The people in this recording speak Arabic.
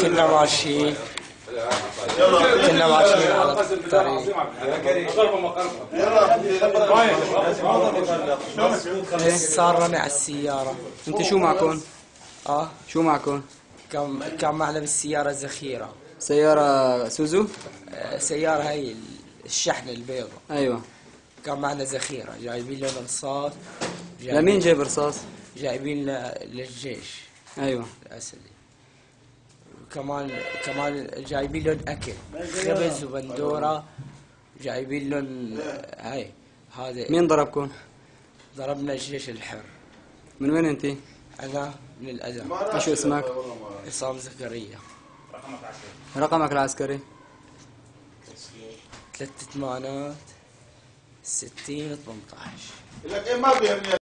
كنا ماشيين على الطريق. صار رمي على السيارة. انت شو معكم؟ شو معكم؟ كان معنا بالسيارة ذخيرة. سيارة سوزو؟ سيارة هي الشحن البيضة. ايوه. كان معنا ذخيرة، جايبين لنا رصاص. لمين جايب رصاص؟ جايبين للجيش. ايوه. الأسدي. كمان جايبين لهم أكل، خبز وبندورة. جايبين لهم هاي هذا. مين ضربكم؟ ضربنا الجيش الحر. من وين انت؟ أنا من الأذى. شو اسمك؟ عصام زكريا. رقمك العسكري؟ 3 8 60 18. لك ايه ما بيهمني.